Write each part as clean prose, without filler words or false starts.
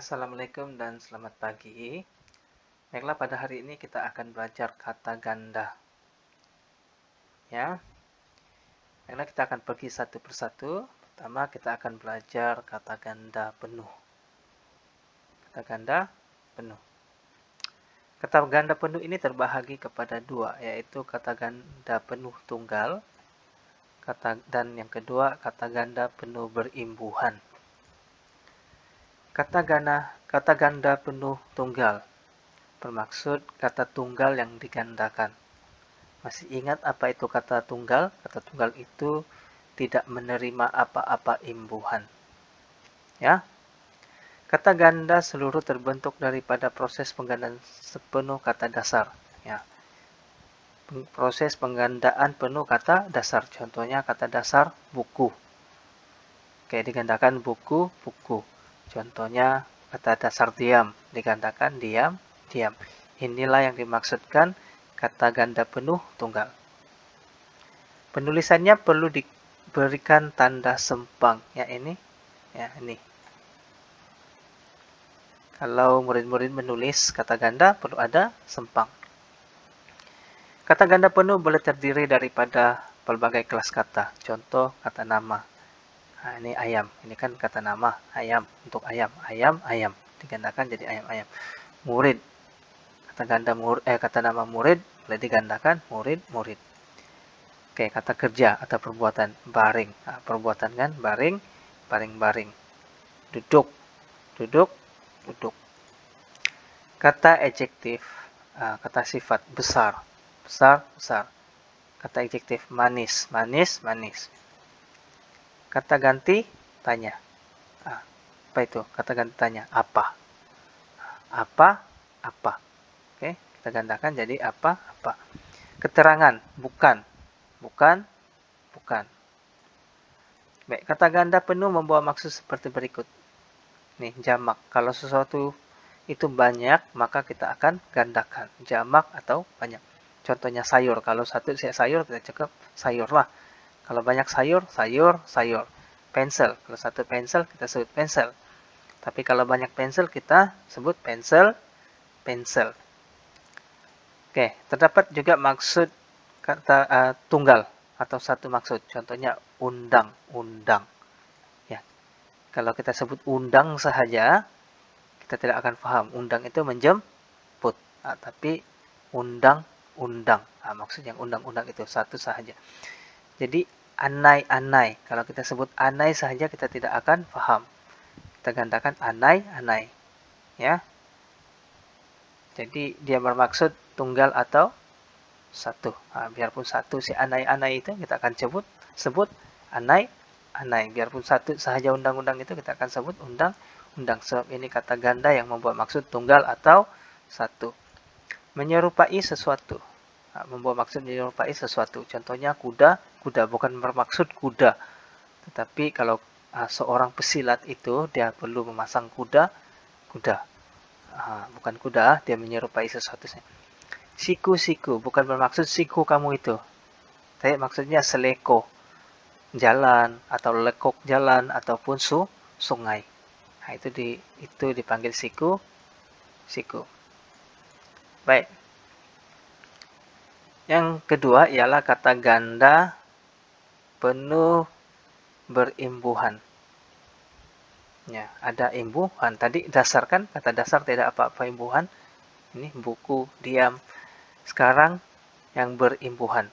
Assalamualaikum dan selamat pagi. Baiklah, pada hari ini kita akan belajar kata ganda. Ya, baiklah kita akan pergi satu persatu. Pertama kita akan belajar kata ganda penuh. Kata ganda penuh. Kata ganda penuh ini terbahagi kepada dua, yaitu kata ganda penuh tunggal, dan yang kedua kata ganda penuh berimbuhan. Kata ganda penuh tunggal bermaksud kata tunggal yang digandakan. Masih ingat apa itu kata tunggal? Kata tunggal itu tidak menerima apa-apa imbuhan. Ya. Kata ganda seluruh terbentuk daripada proses penggandaan sepenuh kata dasar. Ya. Proses penggandaan penuh kata dasar. Contohnya kata dasar buku. Kayak digandakan buku, buku. Contohnya kata dasar diam. Digandakan diam, diam. Inilah yang dimaksudkan kata ganda penuh tunggal. Penulisannya perlu diberikan tanda sempang. Ya ini. Kalau murid-murid menulis kata ganda perlu ada sempang. Kata ganda penuh boleh terdiri daripada berbagai kelas kata. Contoh kata nama. Nah, ini ayam. Ini kan kata nama. Ayam. Untuk ayam. Ayam, ayam. Digandakan jadi ayam, ayam. Murid. Kata nama murid boleh digandakan murid, murid. Oke, kata kerja atau perbuatan. Baring. Nah, perbuatan kan baring, baring, baring. Duduk. Duduk, duduk. Kata adjektif, kata sifat. Besar. Besar, besar. Kata adjektif manis, manis, manis. Kata ganti tanya. Apa itu? Kata ganti tanya. Apa? Apa? Apa? Oke, kita gandakan jadi apa? Apa? Keterangan. Bukan. Bukan. Bukan. Baik, kata ganda penuh membawa maksud seperti berikut. Nih, jamak. Kalau sesuatu itu banyak, maka kita akan gandakan. Jamak atau banyak. Contohnya sayur. Kalau satu sayur, kita cakap sayur lah. Kalau banyak sayur, sayur, sayur. Pensel. Kalau satu pensel, kita sebut pensel. Tapi kalau banyak pensel, kita sebut pensel, pensel. Oke, terdapat juga maksud kata tunggal atau satu maksud. Contohnya undang, undang. Ya. Kalau kita sebut undang sahaja, kita tidak akan paham. Undang itu menjemput. Tapi undang, undang. Maksud yang undang-undang itu satu sahaja. Jadi anai, anai. Kalau kita sebut anai sahaja, kita tidak akan paham. Kita gandakan anai, anai. Ya. Jadi dia bermaksud tunggal atau satu. Biarpun satu si anai-anai itu kita akan sebut anai, anai. Biarpun satu sahaja undang-undang itu kita akan sebut undang-undang. Sebab ini kata ganda yang membuat maksud tunggal atau satu. Menyerupai sesuatu. Membawa maksud menyerupai sesuatu. Contohnya kuda, kuda bukan bermaksud kuda. Tetapi kalau seorang pesilat itu dia perlu memasang kuda, kuda. Bukan kuda, dia menyerupai sesuatu. Siku-siku, bukan bermaksud siku kamu itu. Tapi maksudnya seleko jalan, atau lekok jalan, ataupun sungai. Nah, itu dipanggil siku, siku. Baik. Yang kedua ialah kata ganda penuh berimbuhan. Ya, ada imbuhan. Tadi dasar kan, kata dasar tidak apa-apa imbuhan. Ini buku, diam. Sekarang yang berimbuhan.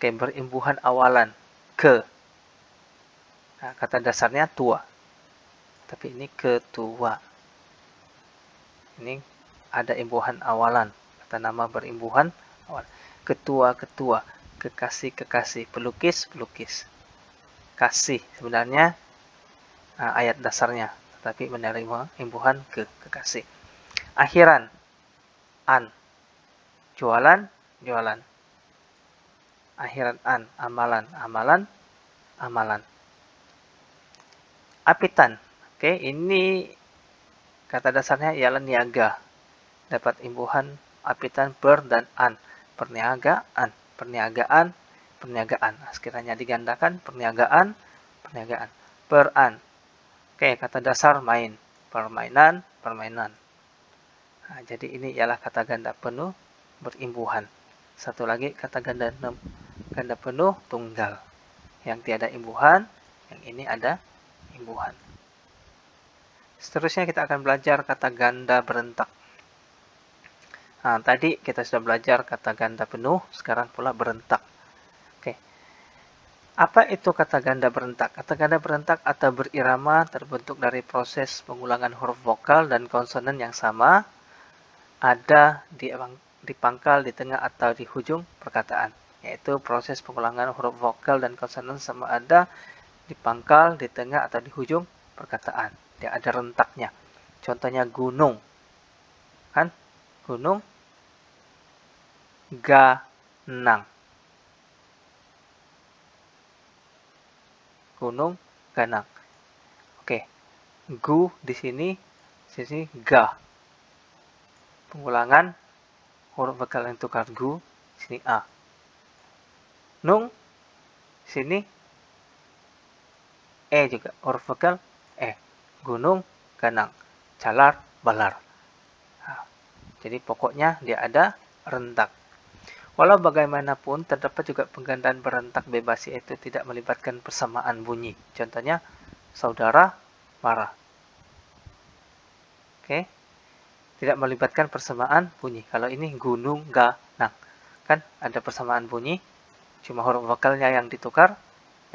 Oke, berimbuhan awalan. Ke. Nah, kata dasarnya tua. Tapi ini ketua. Ini ada imbuhan awalan. Kata nama berimbuhan awal. Ketua, ketua. Kekasih, kekasih. Pelukis, pelukis. Kasih. Sebenarnya ayat dasarnya. Tapi menerima imbuhan kekasih. Akhiran. An. Jualan, jualan. Akhiran an. Amalan, amalan, amalan. Apitan. Oke, ini kata dasarnya ialah niaga. Dapat imbuhan apitan per dan an. Perniagaan, perniagaan, perniagaan. Sekiranya digandakan perniagaan, perniagaan. Per an. Oke, kata dasar main. permainan, permainan. Nah, jadi ini ialah kata ganda penuh berimbuhan. Satu lagi kata ganda penuh tunggal. Yang tiada imbuhan, yang ini ada imbuhan. Seterusnya kita akan belajar kata ganda berentak. Nah, tadi kita sudah belajar kata ganda penuh, sekarang pula berentak. Oke. Apa itu kata ganda berentak? Kata ganda berentak atau berirama terbentuk dari proses pengulangan huruf vokal dan konsonan yang sama ada di pangkal, di tengah, atau di ujung perkataan. Yaitu proses pengulangan huruf vokal dan konsonan sama ada di pangkal, di tengah, atau di ujung perkataan. Dia ada rentaknya. Contohnya gunung. Kan? Gunung. Ganang. Gunung, ganang. Oke. Gu di sini ga. Pengulangan huruf vokal yang tukar gu, sini a. Nung, sini e juga, huruf vokal e. Gunung, ganang. Calar, balar. Nah, jadi pokoknya dia ada rentak. Walau bagaimanapun, terdapat juga penggandaan berentak bebas, yaitu tidak melibatkan persamaan bunyi. Contohnya, saudara marah. Oke. Tidak melibatkan persamaan bunyi. Kalau ini gunung, ganang. Kan ada persamaan bunyi, cuma huruf vokalnya yang ditukar.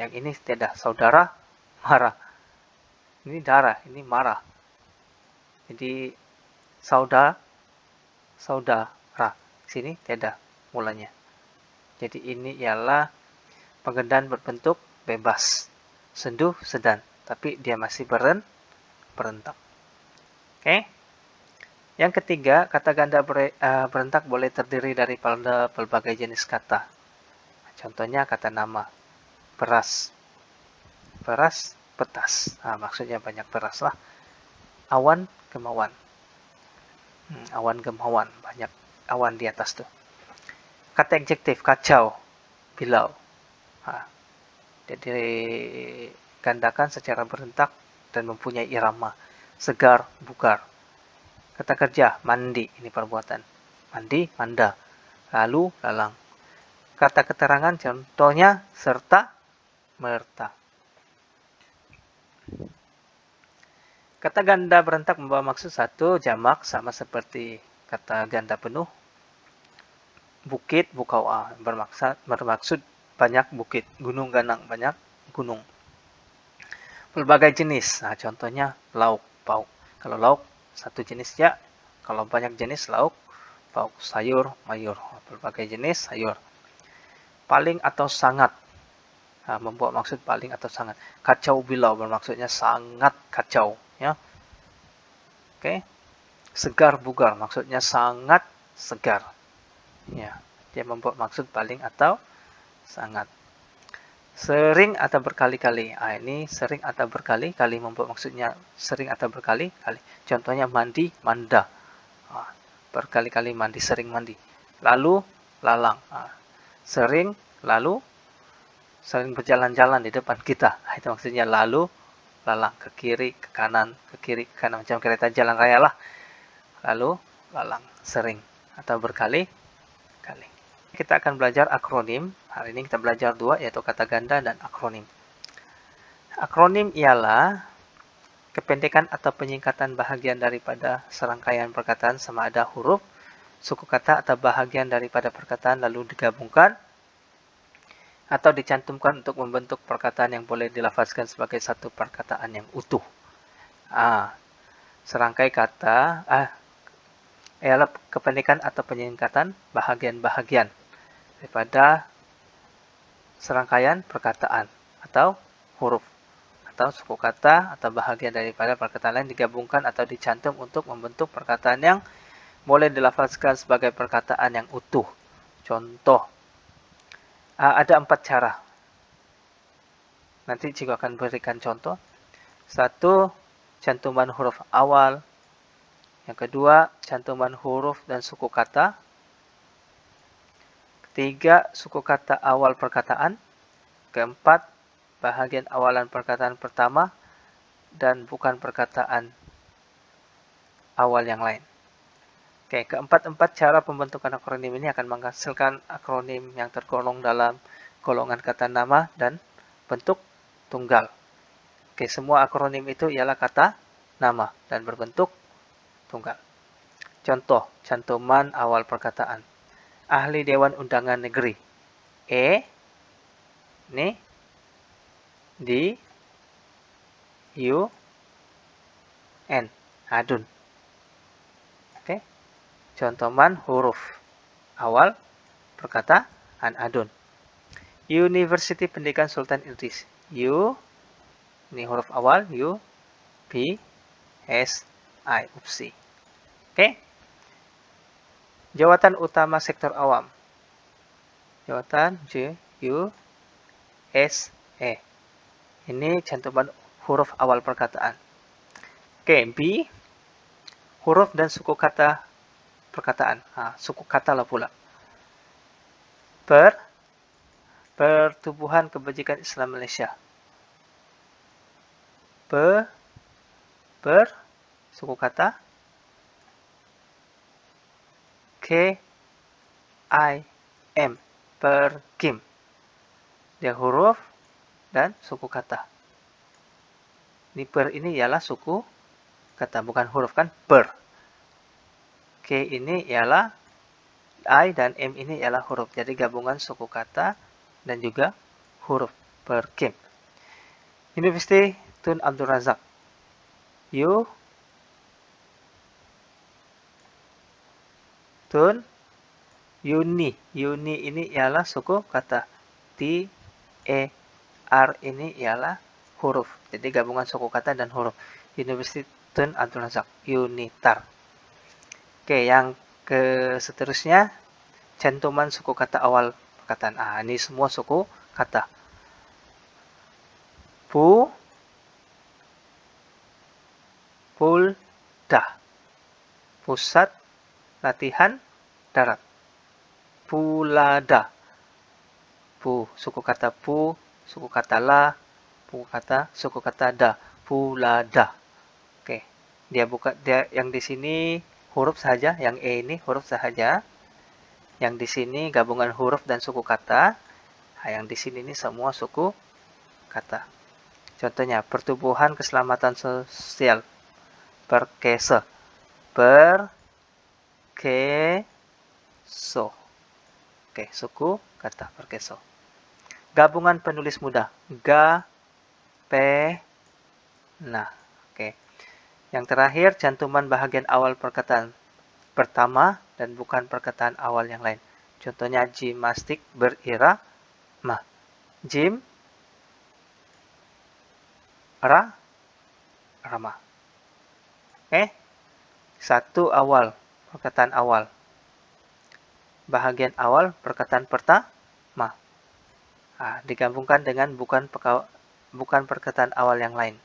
Yang ini tidak. Saudara marah. Ini darah, ini marah. Jadi, saudara. Sini tidak mulanya. Jadi ini ialah penggandaan berbentuk bebas. Sendu, sedan. Tapi dia masih berentak. Oke. Yang ketiga, kata ganda berentak boleh terdiri daripada pelbagai jenis kata. Contohnya kata nama. Beras. Beras, petas. Nah, maksudnya banyak beras lah. Awan, kemauan. Awan, kemauan. Banyak awan di atas tuh. Kata adjektif, kacau, bilau. Nah, jadi gandakan secara berentak dan mempunyai irama. Segar, bugar. Kata kerja, mandi. Ini perbuatan. Mandi, manda. Lalu, lalang. Kata keterangan, contohnya, serta, merta. Kata ganda berentak membawa maksud satu, jamak, sama seperti kata ganda penuh. Bukit, bukawa, bermaksud banyak bukit. Gunung, ganang, banyak gunung. Pelbagai jenis, nah contohnya lauk, pauk. Kalau lauk, satu jenis ya. Kalau banyak jenis lauk, pauk. Sayur, mayur. Pelbagai jenis sayur. Paling atau sangat, nah, membawa maksud paling atau sangat. Kacau bilau, bermaksudnya sangat kacau. Ya. Oke. Segar, bugar, maksudnya sangat segar. Ya, dia membuat maksud paling atau sangat. Sering atau berkali-kali. Ini sering atau berkali-kali membuat maksudnya sering atau berkali-kali. Contohnya mandi, manda. Berkali-kali mandi, sering mandi. Lalu, lalang. Sering, lalu, sering berjalan-jalan di depan kita. Itu maksudnya lalu, lalang. Ke kiri, ke kanan, ke kiri, ke kanan. Macam kereta jalan raya lah. Lalu, lalang. Sering atau berkali-kali. Kita akan belajar akronim. Hari ini kita belajar dua, yaitu kata ganda dan akronim. Akronim ialah kependekan atau penyingkatan bahagian daripada serangkaian perkataan sama ada huruf, suku kata atau bahagian daripada perkataan lalu digabungkan atau dicantumkan untuk membentuk perkataan yang boleh dilafazkan sebagai satu perkataan yang utuh. Serangkai kata ialah kependekan atau penyingkatan bahagian-bahagian daripada serangkaian perkataan atau huruf atau suku kata atau bahagian daripada perkataan lain digabungkan atau dicantum untuk membentuk perkataan yang boleh dilafazkan sebagai perkataan yang utuh. Contoh, ada 4 cara. Nanti Cikgu akan berikan contoh. 1, cantuman huruf awal. Yang kedua, cantuman huruf dan suku kata. 3, suku kata awal perkataan. 4, bahagian awalan perkataan pertama dan bukan perkataan awal yang lain. Oke, keempat cara pembentukan akronim ini akan menghasilkan akronim yang tergolong dalam golongan kata nama dan bentuk tunggal. Oke, semua akronim itu ialah kata nama dan berbentuk tunggal. Contoh, cantuman awal perkataan. Ahli Dewan Undangan Negeri. Ini di UN. Adun. Oke. Cantuman huruf awal perkataan adun. University Pendidikan Sultan Idris. Ini huruf awal U, P, S, I, UPSI. Oke. Jawatan utama sektor awam. Jawatan J, U, S, E. Ini cantuman huruf awal perkataan. Oke, B, huruf dan suku kata perkataan. Suku kata lah pula. Pertubuhan Kebajikan Islam Malaysia. Suku kata KIM, Perkim. Dia huruf dan suku kata. Ini ialah suku kata, bukan huruf kan? K ini ialah I dan M ini ialah huruf. Jadi gabungan suku kata dan juga huruf. Perkim. Universiti Tun Abdul Razak. Uni ini ialah suku kata. R ini ialah huruf. Jadi gabungan suku kata dan huruf. Universiti Tun Abdul Razak. Unitar. Oke, yang seterusnya cantuman suku kata awal perkataan. Ini semua suku kata. Pulda. Pusat Latihan Darat. Pulada. Suku kata suku kata la, suku kata da. Pulada. Oke. Dia yang di sini huruf saja, yang E ini huruf saja. Yang di sini gabungan huruf dan suku kata. Yang di sini ini semua suku kata. Contohnya, pertubuhan keselamatan sosial. Perkeso. Oke, suku kata perkeso. Gabungan penulis muda. Oke. Yang terakhir, cantuman bahagian awal perkataan pertama dan bukan perkataan awal yang lain. Contohnya, gimnastik berirama. Rama. Oke. Satu awal, perkataan awal. Bahagian awal, perkataan pertama. Digabungkan dengan bukan perkataan awal yang lain.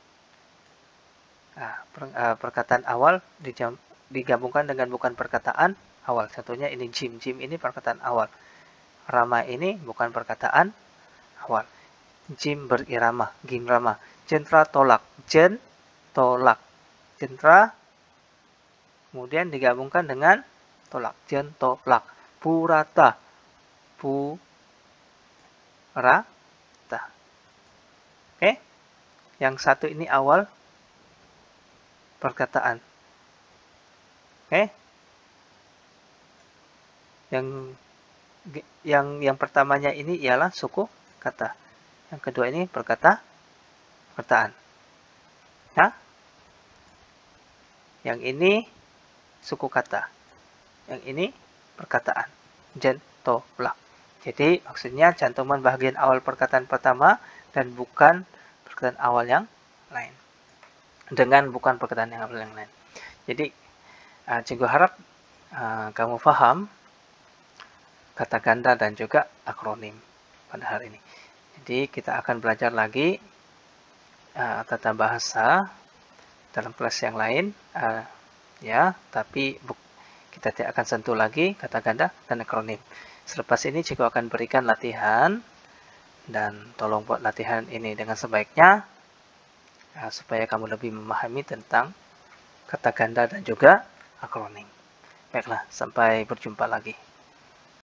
Perkataan awal digabungkan dengan bukan perkataan awal. Contohnya ini Jim ini perkataan awal. Rama ini bukan perkataan awal. Jim berirama, gimrama. Jentera tolak, tolak. Jentera kemudian digabungkan dengan tolak, jentolak. Purata, purata. Oke. Yang satu ini awal perkataan. Oke. Yang pertamanya ini ialah suku kata. Yang kedua ini perkataan. Yang ini suku kata. Yang ini perkataan. Jentolak. Jadi maksudnya cantuman bahagian awal perkataan pertama dan bukan perkataan awal yang lain. Dengan bukan perkataan yang awal yang lain. Jadi cikgu harap kamu paham kata ganda dan juga akronim pada hari ini. Jadi kita akan belajar lagi tata bahasa dalam kelas yang lain, tapi kita tidak akan sentuh lagi kata ganda dan akronim. Selepas ini cikgu akan berikan latihan dan tolong buat latihan ini dengan sebaiknya supaya kamu lebih memahami tentang kata ganda dan juga akronim. Baiklah, sampai berjumpa lagi.